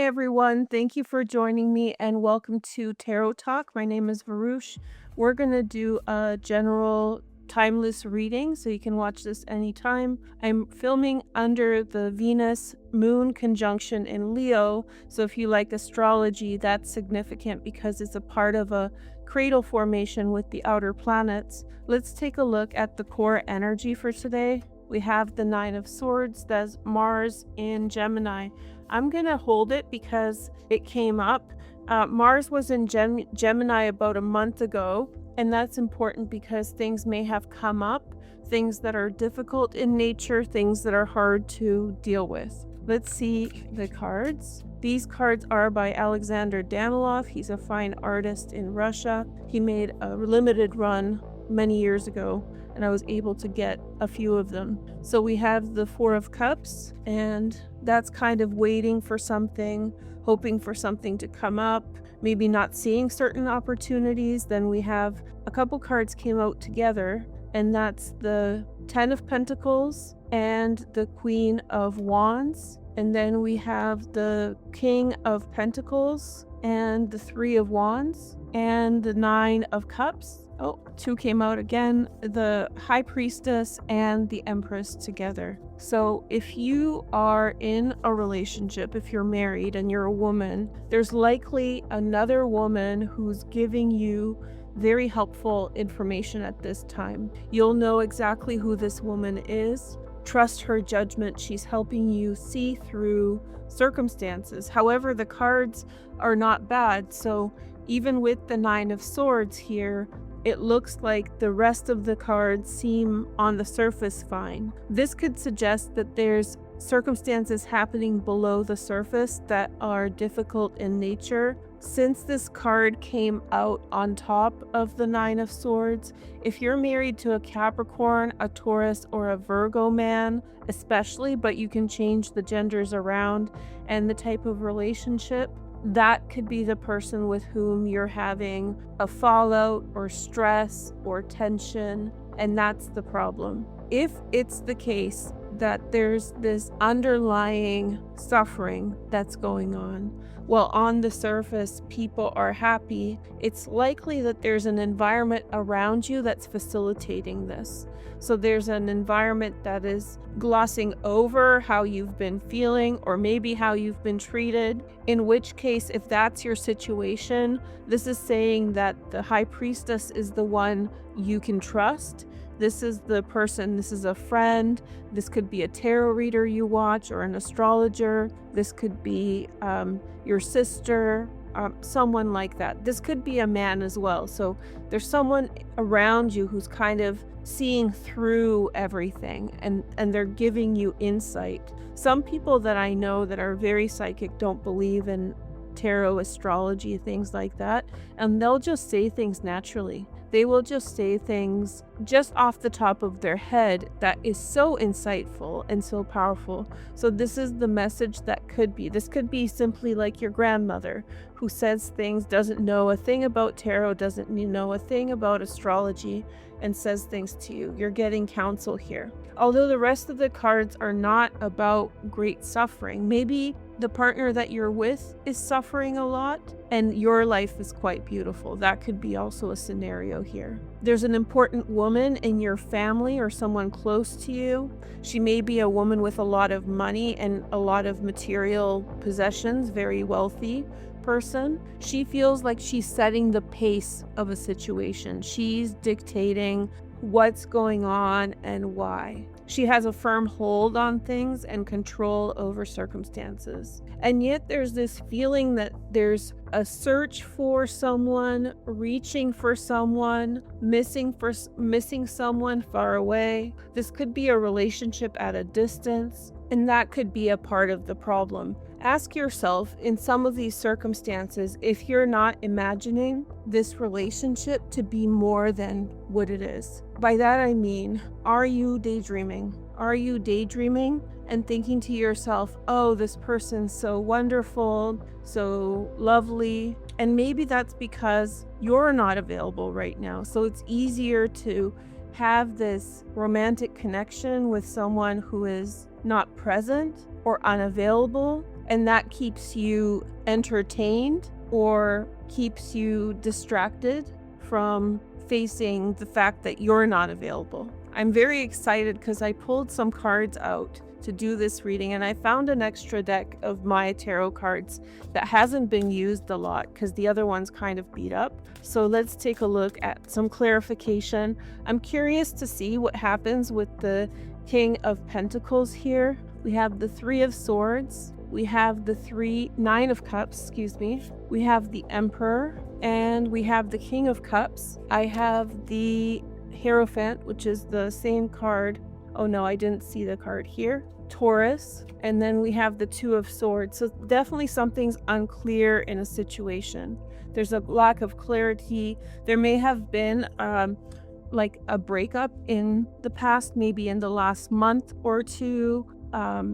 everyone. Thank you for joining me and welcome to Tarot Talk. My name is Veroosh. We're going to do a general timeless reading, so you can watch this anytime. I'm filming under the Venus Moon conjunction in Leo, so if you like astrology, that's significant because it's a part of a cradle formation with the outer planets. Let's take a look at the core energy for today. We have the Nine of Swords, that's Mars in Gemini. I'm going to hold it because it came up. Mars was in Gemini about a month ago, and that's important because things may have come up, things that are difficult in nature, things that are hard to deal with. Let's see the cards. These cards are by Alexander Danilov. He's a fine artist in Russia. He made a limited run many years ago, and I was able to get a few of them. So we have the Four of Cups, and that's kind of waiting for something, hoping for something to come up, maybe not seeing certain opportunities. Then we have a couple cards came out together, and that's the Ten of Pentacles and the Queen of Wands. And then we have the King of Pentacles and the Three of Wands and the Nine of Cups. Oh, two came out again, the High Priestess and the Empress together. So if you are in a relationship, if you're married and you're a woman, there's likely another woman who's giving you very helpful information at this time. You'll know exactly who this woman is. Trust her judgment. She's helping you see through circumstances. However, the cards are not bad. So even with the Nine of Swords here, it looks like the rest of the cards seem on the surface fine. This could suggest that there's circumstances happening below the surface that are difficult in nature. Since this card came out on top of the Nine of Swords, if you're married to a Capricorn, a Taurus, or a Virgo man, especially, but you can change the genders around and the type of relationship, that could be the person with whom you're having a fallout or stress or tension, and that's the problem. If it's the case that there's this underlying suffering that's going on, well, on the surface, people are happy, it's likely that there's an environment around you that's facilitating this. So there's an environment that is glossing over how you've been feeling or maybe how you've been treated, in which case, if that's your situation, this is saying that the High Priestess is the one you can trust. This is the person, this is a friend, this could be a tarot reader you watch or an astrologer, this could be your sister, someone like that. This could be a man as well. So there's someone around you who's kind of seeing through everything and they're giving you insight. Some people that I know that are very psychic don't believe in tarot, astrology, things like that, and they'll just say things naturally. They will just say things just off the top of their head that is so insightful and so powerful. So this is the message that could be. This could be simply like your grandmother who says things, doesn't know a thing about tarot, doesn't know a thing about astrology, and says things to you. You're getting counsel here. Although the rest of the cards are not about great suffering, maybe the partner that you're with is suffering a lot and your life is quite beautiful. That could be also a scenario here. There's an important woman in your family or someone close to you. She may be a woman with a lot of money and a lot of material possessions, very wealthy person. She feels like she's setting the pace of a situation. She's dictating what's going on and why. She has a firm hold on things and control over circumstances. And yet there's this feeling that there's a search for someone, reaching for someone, missing someone far away. This could be a relationship at a distance, and that could be a part of the problem. Ask yourself in some of these circumstances if you're not imagining this relationship to be more than what it is. By that I mean, are you daydreaming? Are you daydreaming and thinking to yourself, oh, this person's so wonderful, so lovely, and maybe that's because you're not available right now. So it's easier to have this romantic connection with someone who is not present or unavailable and that keeps you entertained or keeps you distracted from facing the fact that you're not available. I'm very excited because I pulled some cards out to do this reading, and I found an extra deck of my tarot cards that hasn't been used a lot because the other one's kind of beat up. So let's take a look at some clarification. I'm curious to see what happens with the King of Pentacles here. We have the Three of Swords. We have the Nine of Cups, we have the Emperor, and we have the King of Cups. I have the Hierophant, which is the same card. Oh no, I didn't see the card here. Taurus, and then we have the Two of Swords. So definitely something's unclear in a situation. There's a lack of clarity. There may have been like a breakup in the past, maybe in the last month or two.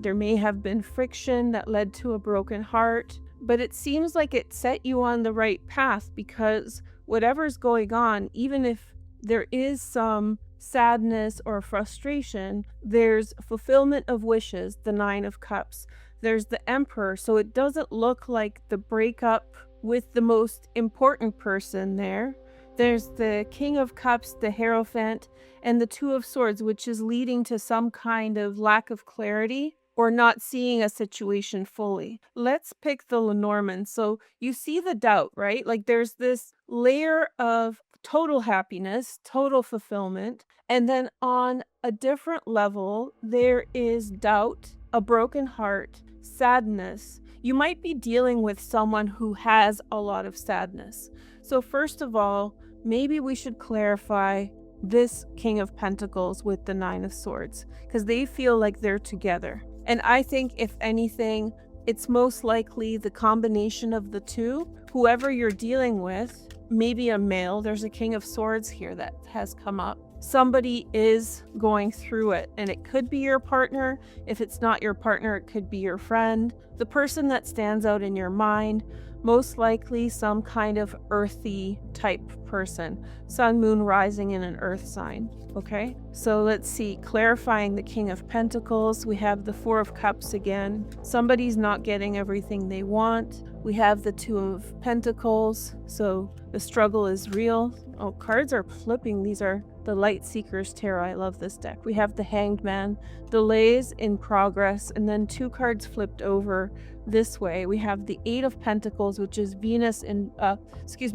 There may have been friction that led to a broken heart, but it seems like it set you on the right path, because whatever's going on, even if there is some sadness or frustration, there's fulfillment of wishes, the Nine of Cups. There's the Emperor, so it doesn't look like the breakup with the most important person there. There's the King of Cups, the Hierophant, and the Two of Swords, which is leading to some kind of lack of clarity or not seeing a situation fully. Let's pick the Lenormand. So you see the doubt, right? Like there's this layer of total happiness, total fulfillment, and then on a different level, there is doubt, a broken heart, sadness. You might be dealing with someone who has a lot of sadness. So first of all, maybe we should clarify this King of Pentacles with the Nine of Swords, because they feel like they're together. And I think, if anything, it's most likely the combination of the two. Whoever you're dealing with, maybe a male, there's a King of Swords here that has come up. Somebody is going through it, and it could be your partner. If it's not your partner, it could be your friend. The person that stands out in your mind, most likely some kind of earthy type person. Sun, moon, rising in an earth sign. Okay, so let's see. Clarifying the King of Pentacles, we have the Four of Cups again. Somebody's not getting everything they want. We have the Two of Pentacles, so the struggle is real. Oh, cards are flipping. These are the Light Seekers Tarot. I love this deck. We have the Hanged Man, delays in progress, and then two cards flipped over this way. We have the Eight of Pentacles, which is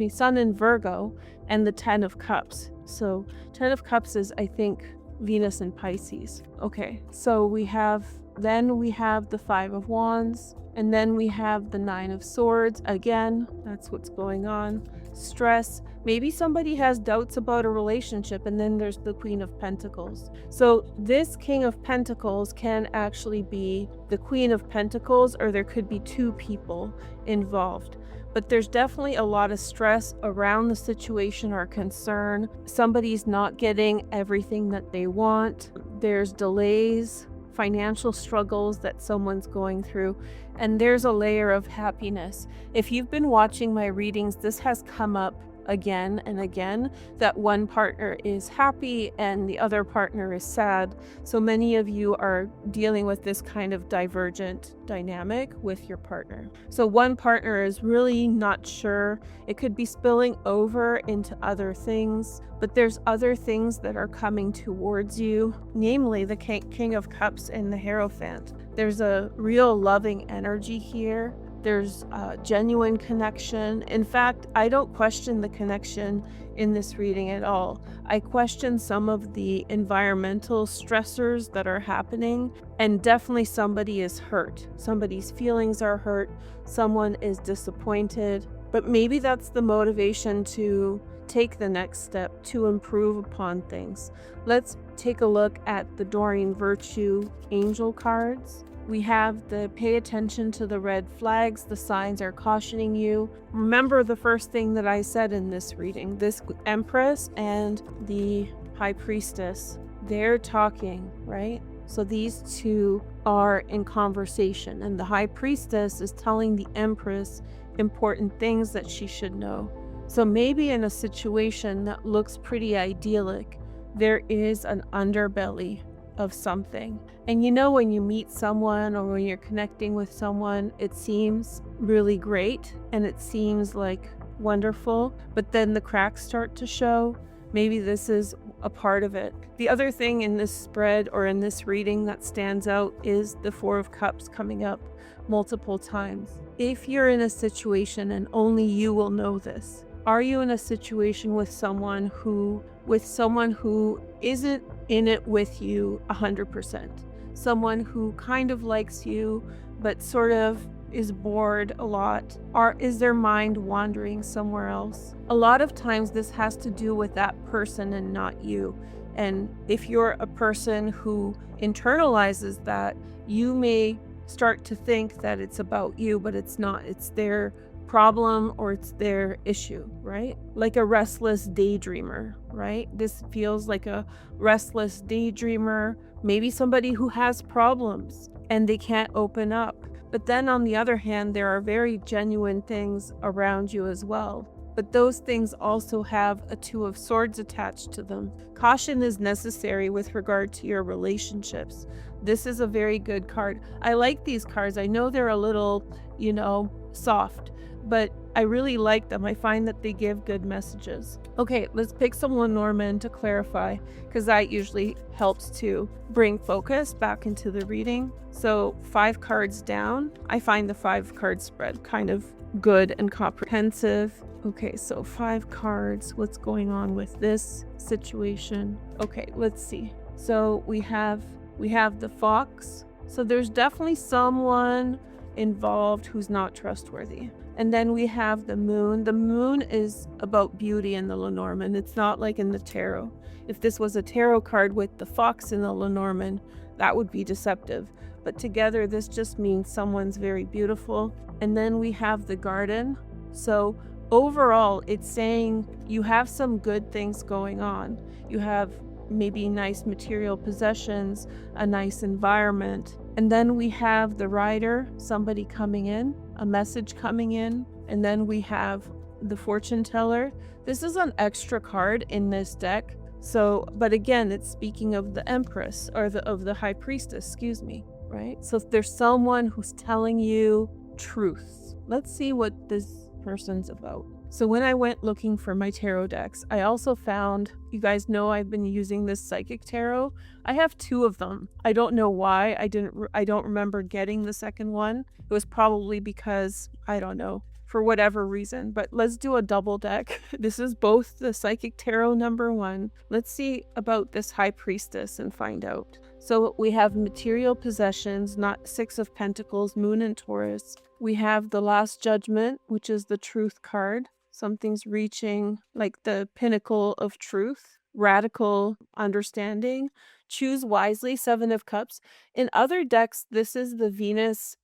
Sun in Virgo, and the Ten of Cups. So Ten of Cups is, I think, Venus in Pisces. Okay, so we have the Five of Wands, and then we have the Nine of Swords. Again, that's what's going on. Stress. Maybe somebody has doubts about a relationship, and then there's the Queen of Pentacles. So this King of Pentacles can actually be the Queen of Pentacles, or there could be two people involved. But there's definitely a lot of stress around the situation or concern. Somebody's not getting everything that they want. There's delays, financial struggles that someone's going through, and there's a layer of happiness. If you've been watching my readings, this has come up again and again, that one partner is happy and the other partner is sad. So many of you are dealing with this kind of divergent dynamic with your partner. So one partner is really not sure. It could be spilling over into other things, but there's other things that are coming towards you, namely the King of Cups and the Hierophant. There's a real loving energy here. There's a genuine connection. In fact, I don't question the connection in this reading at all. I question some of the environmental stressors that are happening, and definitely somebody is hurt. Somebody's feelings are hurt. Someone is disappointed, but maybe that's the motivation to take the next step to improve upon things. Let's take a look at the Doreen Virtue Angel cards. We have the pay attention to the red flags. The signs are cautioning you. Remember the first thing that I said in this reading. This Empress and the High Priestess, they're talking, right? So these two are in conversation, and the High Priestess is telling the Empress important things that she should know. So maybe in a situation that looks pretty idyllic, there is an underbelly of something. And you know, when you meet someone or when you're connecting with someone, it seems really great and it seems like wonderful, but then the cracks start to show. Maybe this is a part of it. The other thing in this spread or in this reading that stands out is the Four of Cups coming up multiple times. If you're in a situation, and only you will know this, are you in a situation with someone who isn't in it with you 100%? Someone who kind of likes you, but sort of is bored a lot, or is their mind wandering somewhere else? A lot of times this has to do with that person and not you. And if you're a person who internalizes that, you may start to think that it's about you, but it's not. It's their problem or it's their issue, right? Like a restless daydreamer, right? This feels like a restless daydreamer, maybe somebody who has problems and they can't open up. But then on the other hand, there are very genuine things around you as well. But those things also have a Two of Swords attached to them. Caution is necessary with regard to your relationships. This is a very good card. I like these cards. I know they're a little, soft, but I really like them. I find that they give good messages. Okay, let's pick some Lenormand to clarify, because that usually helps to bring focus back into the reading. So 5 cards down, I find the 5 card spread kind of good and comprehensive. Okay, so 5 cards. What's going on with this situation? Okay, let's see. So we have the Fox. So there's definitely someone involved who's not trustworthy. And then we have the Moon. The Moon is about beauty in the Lenormand. It's not like in the tarot. If this was a tarot card with the Fox in the Lenormand, that would be deceptive. But together, this just means someone's very beautiful. And then we have the Garden. So overall, it's saying you have some good things going on. You have maybe nice material possessions, a nice environment. And then we have the Rider, somebody coming in, a message coming in. And then we have the Fortune Teller. This is an extra card in this deck. So, but again, it's speaking of the Empress, or of the High Priestess, right? So there's someone who's telling you truth. Let's see what this person's about. So when I went looking for my tarot decks, I also found, you guys know I've been using this Psychic Tarot. I have 2 of them. I don't know why. I don't remember getting the second one. It was probably because, I don't know, for whatever reason. But let's do a double deck. This is both the Psychic Tarot number 1. Let's see about this High Priestess and find out. So we have material possessions, not 6 of Pentacles, Moon and Taurus. We have the Last Judgment, which is the Truth card. Something's reaching like the pinnacle of truth, radical understanding. Choose wisely, 7 of Cups. In other decks, this is the Venus.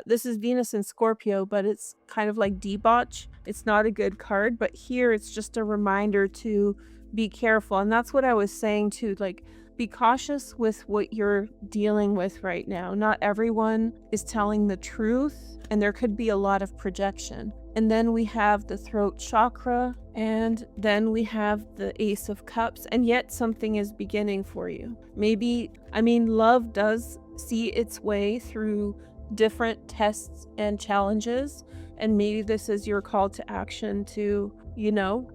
This is Venus in Scorpio, but it's kind of like debauch. It's not a good card, but here it's just a reminder to be careful. And that's what I was saying too, like, be cautious with what you're dealing with right now. Not everyone is telling the truth, and there could be a lot of projection. And then we have the throat chakra, and then we have the Ace of Cups, and yet something is beginning for you. Love does see its way through different tests and challenges, and maybe this is your call to action to,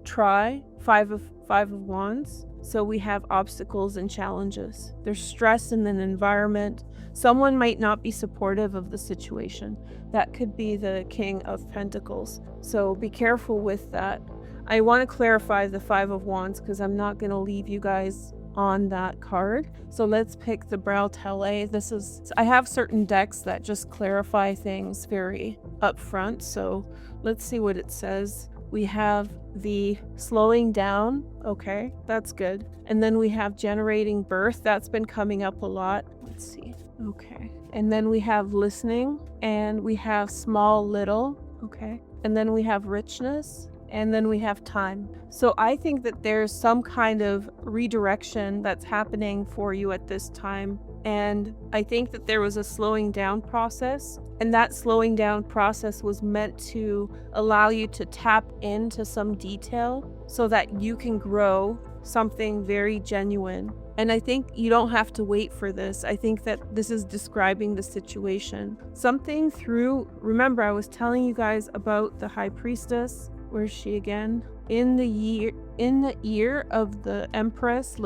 try. 5 of Wands. So we have obstacles and challenges. There's stress in an environment. Someone might not be supportive of the situation. That could be the King of Pentacles. So be careful with that. I want to clarify the 5 of Wands because I'm not going to leave you guys on that card. So let's pick the Brautele. I have certain decks that just clarify things very upfront. So let's see what it says. We have the slowing down. Okay, that's good. And then we have generating birth. That's been coming up a lot. Let's see. Okay. And then we have listening, and we have small little. Okay. And then we have richness, and then we have time. So I think that there's some kind of redirection that's happening for you at this time. And I think that there was a slowing down process, and that slowing down process was meant to allow you to tap into some detail so that you can grow something very genuine And I think you don't have to wait for this. I think that this is describing the situation. Something through, remember I was telling you guys about the High Priestess. Where's she again? In the ear of the Empress,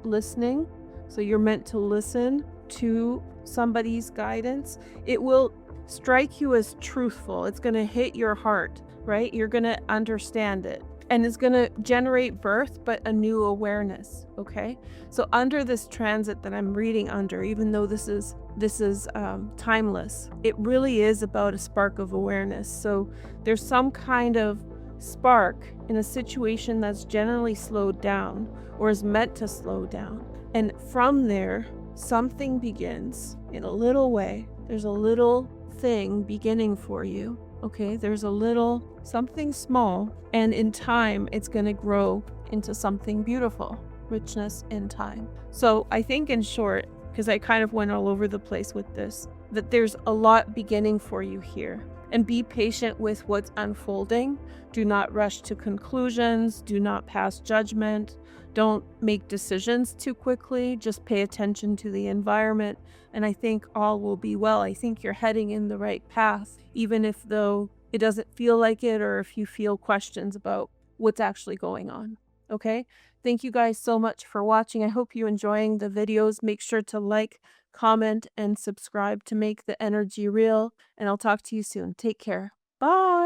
listening. So you're meant to listen to somebody's guidance. It will strike you as truthful. It's going to hit your heart, right? You're going to understand it. And it's going to generate birth, but a new awareness, okay? So under this transit that I'm reading under, even though this is timeless, it really is about a spark of awareness. So there's some kind of spark in a situation that's generally slowed down or is meant to slow down. And from there, something begins in a little way. There's a little thing beginning for you. Okay, there's a little something small, and in time it's going to grow into something beautiful. Richness in time. So I think in short, because I kind of went all over the place with this, that there's a lot beginning for you here. And be patient with what's unfolding. Do not rush to conclusions. Do not pass judgment. Don't make decisions too quickly. Just pay attention to the environment. And I think all will be well. I think you're heading in the right path, even if though it doesn't feel like it, or if you feel questions about what's actually going on. Okay? Thank you guys so much for watching. I hope you're enjoying the videos. Make sure to like, comment, and subscribe to make the energy real. And I'll talk to you soon. Take care. Bye.